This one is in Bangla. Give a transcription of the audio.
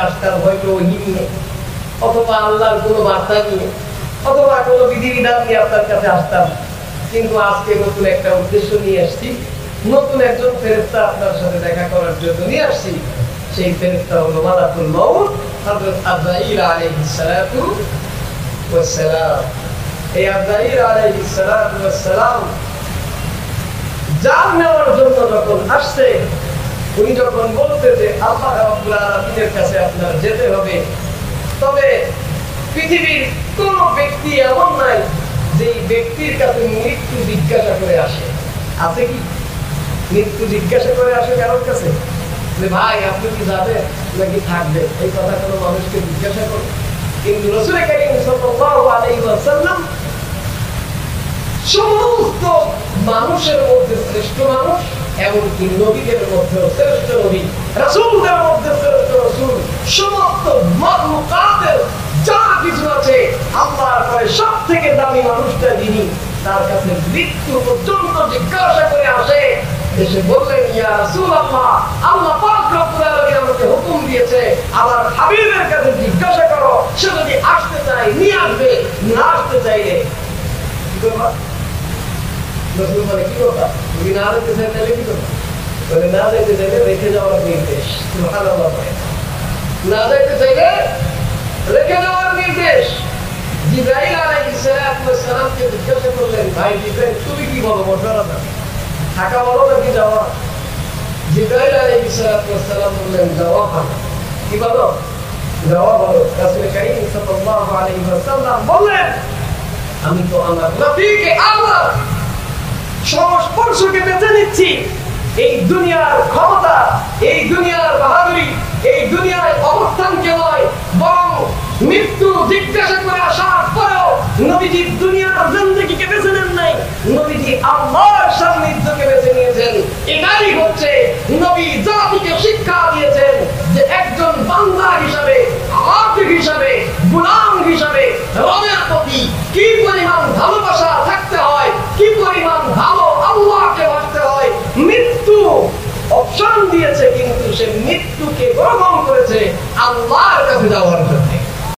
আসতাম হয়তো ওহী নিয়ে, অথবা আল্লাহর কোনো বার্তা নিয়ে, অথবা কোনো বিধিবিধান নিয়ে আপনার কাছে আসতাম। কিন্তু আজকে নতুন একটা উদ্দেশ্য নিয়ে আসছি, নতুন একজন ফেরেশতা আপনার সাথে দেখা করার জন্য নিয়ে আসছি। সেই ফেরেশতা হলো মালাকুল মউত হযরত আজরাইল আলাইহিস সালাতু ওয়াস সালাম। এই আজরাইল আলাইহিস সালাতু ওয়াস সালাম জান নেওয়ার জন্য যখন আসছে, উনি যখন বলতে যে আল্লাহ রাব্বুল আলামিনের কাছে আপনার যেতে হবে, তবে পৃথিবীর কোন ব্যক্তি এমন নাই যে ব্যক্তির কাছে মৃত্যু জিজ্ঞাসা করে আসে। আছে কি? মৃত্যু জিজ্ঞাসা করে আসে কারোর কাছে যে ভাই আপনি কি যাবেন নাকি থাকবেন? এই কথা কোনো মানুষকে জিজ্ঞাসা করে? কিন্তু রাসূল কারীম সাল্লাল্লাহু আলাইহি ওয়াসাল্লাম সমস্ত মানুষের মধ্যে শ্রেষ্ঠ মানুষ, এমনকি নবীদের মধ্যে শ্রেষ্ঠ নবী, রাসূলদের মধ্যে শ্রেষ্ঠ রাসূল, সমস্ত মাখলুকাতের যা কিছু আছে আল্লাহর পরে সবথেকে দামি মানুষটা যিনি, তার কাছে মৃত্যু পর্যন্ত জিজ্ঞাসা করে আসে। এসে বললেন, ইয়া রাসূলুল্লাহ, আল্লাহ পাক রব্বুল আলামিন আমাকে হুকুম দিয়েছে আমার হাবিবের কাছে জিজ্ঞাসা করো, সে যদি আসতে চায় নিয়ে আসবে, না আসতে চাইলে কি করবা? রাসূল বলে কি করবা? যদি না যেতে চাই তাহলে কি করবা? বলে না যেতে চাইলে রেখে যাওয়ার নির্দেশ। সুবহানাল্লাহ। না যেতে চাইলে রেখে যাওয়ার নির্দেশ। জিবরাইল আলাইহিস সালামকে জিজ্ঞাসা করলেন, ভাই জিবরাইল তুমি কি বলো, বসারা না থাকা বলো নাকি যাওয়া? জিবরাইল আলাইহিস সালাম বললেন যাওয়া ভালো। কি বলো? যাওয়া ভালো। রাসূল কারীম সাল্লাল্লাহু আলাইহি ওয়াসাল্লাম বললেন, আমি তো আমার নবীকে আল্লাহ সংস্পর্শকে বেছে নিচ্ছি। এই দুনিয়ার ক্ষমতা, এই দুনিয়ার বাহাদুরি, এই দুনিয়ায় অবস্থানকে নয়, বরং মৃত্যু জিজ্ঞাসা করে আসার পরেও নবীজি দুনিয়ার জিন্দেগিকে বেছে নেন নাই, নবীজি আল্লাহর সান্নিধ্যকে বেছে নিয়েছেন। এটাই হচ্ছে নবী জাতিকে শিক্ষা দিয়েছেন যে একজন বান্দা হিসাবে, আব্দ হিসাবে, গোলাম হিসাবে রবের প্রতি কি পরিমাণ ভালোবাসা থাকতে হয়, কি পরিমাণ ভালো আল্লাহকে বাসতে হয়। মৃত্যু অপশন দিয়েছে, কিন্তু সে মৃত্যুকে গ্রহণ করেছে আল্লাহর কাছে যাওয়ার জন্য।